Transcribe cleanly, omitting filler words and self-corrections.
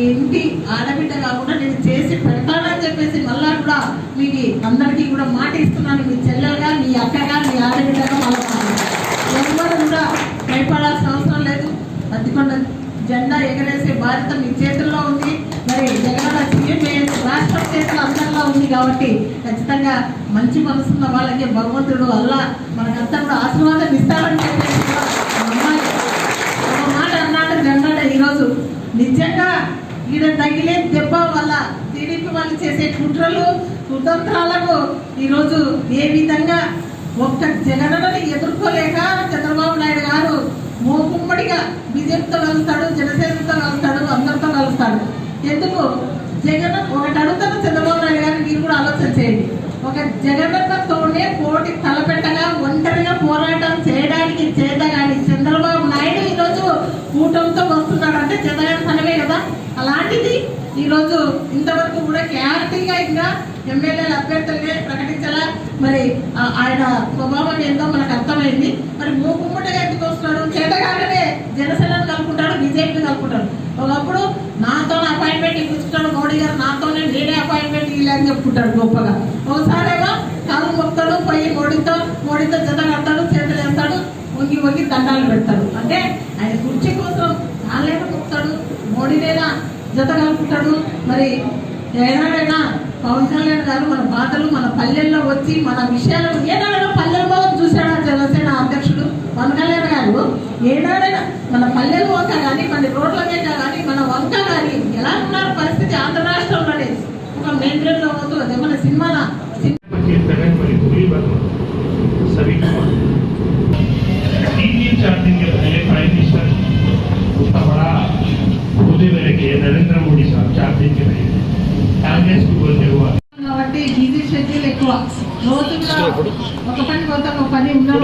ఇంటి ఆడబిడ్డ కాకుండా నేను చేసి పెడతానని చెప్పేసి మళ్ళా కూడా మీకు అందరికీ కూడా మాట ఇస్తున్నాను. మీ చెల్లెలుగా, మీ అక్కగా, మీ ఆడబిడ్డగా ఎవరు కూడా భయపడాల్సిన అవసరం లేదు. పత్తికొండ జెండా ఎగరేసే బాధ్యత మీ చేతుల్లో ఉంది. మరి జగన్ సీఎం రాష్ట్రం చేతుల్లో అందరిలో ఉంది కాబట్టి ఖచ్చితంగా మంచి మనసున్న వాళ్ళకి భగవంతుడు అల్లా మనకంతా కూడా ఆశీర్వాదం ఇస్తారని చెప్పేసి ఒక మాట అన్నాడు జెండా. ఈరోజు నిజంగా ఈడ తగిలే దెబ్బ వల్ల టీడీపీ వాళ్ళు చేసే కుట్రలు కుతంత్రాలకు ఈరోజు ఏ విధంగా ఒక్క జగనన్నని ఎదుర్కోలేక చంద్రబాబు నాయుడు గారు మూకుమ్మడిగా బీజేపీతో కలుస్తాడు, జనసేనతో కలుస్తాడు, అందరితో కలుస్తాడు. ఎందుకు జగన్ ఒకటి అడుగుతాను చంద్రబాబు నాయుడు గారిని మీరు కూడా ఆలోచన చేయండి. ఒక జగనన్నతోనే పోటీ తలపెట్టగా ఒంటరిగా పోరాటం చేయడానికి చేతగాని చంద్రబాబు నాయుడు ఈరోజు కూటమితో వస్తున్నాడు అంటే చేతగాని తనవే కదా. అలాంటిది ఈరోజు ఇంతవరకు కూడా క్లారిటీగా ఇంకా ఎమ్మెల్యేల అభ్యర్థులనే ప్రకటించాలా. మరి ఆయన స్వభావం ఏందో మనకు అర్థమైంది. మరి మూకుమ్మటగా ఎందుకు వస్తున్నాడు? చేతగానే జనసేనను కలుపుకుంటాడు, బీజేపీని కలుపుకుంటాడు. ఒకప్పుడు నాతో అపాయింట్మెంట్ ఇప్పించుకుంటాడు మోడీ గారు, నాతోనే నేనే అపాయింట్మెంట్ ఇవ్వలేని చెప్పుకుంటాడు గొప్పగా. ఒకసారేమో కాలు మొక్తాడు, పోయి మోడీతో జత కడతాడు, చేతులు వేస్తాడు, వంగి దండాలు పెడతాడు. అంటే ఆయన కుర్చీ కోసం కాళ్ళైనా మొక్తాడు, మోడీనైనా జత కలుపుకుంటాడు. మరి ఏనాడైనా పవన్ కళ్యాణ్ గారు మన బాధలు మన పల్లెల్లో వచ్చి మన విషయాలను ఏనాడైనా పల్లెల్లో చూశాడా జనసేన అధ్యక్షుడు పవన్ కళ్యాణ్ గారు? ఏనాడైనా మన పల్లెల వంక కానీ, మన రోడ్ల మీద కానీ, మన వంక కానీ ఎలా ఉన్నారు పరిస్థితి ఆంధ్ర రాష్ట్రంలోనే ఒక మెయిన్ రోడ్ లో పోతూ మన సినిమాల नरेंद्र मोदी साहब 4 दिन के रहे कांग्रेस को बोलते हुआ కాబట్టి బిజీ షెడ్యూల్ ఎక్కువ. రోజు ఒక పని పోతాం, ఒక పని ఉన్నాం.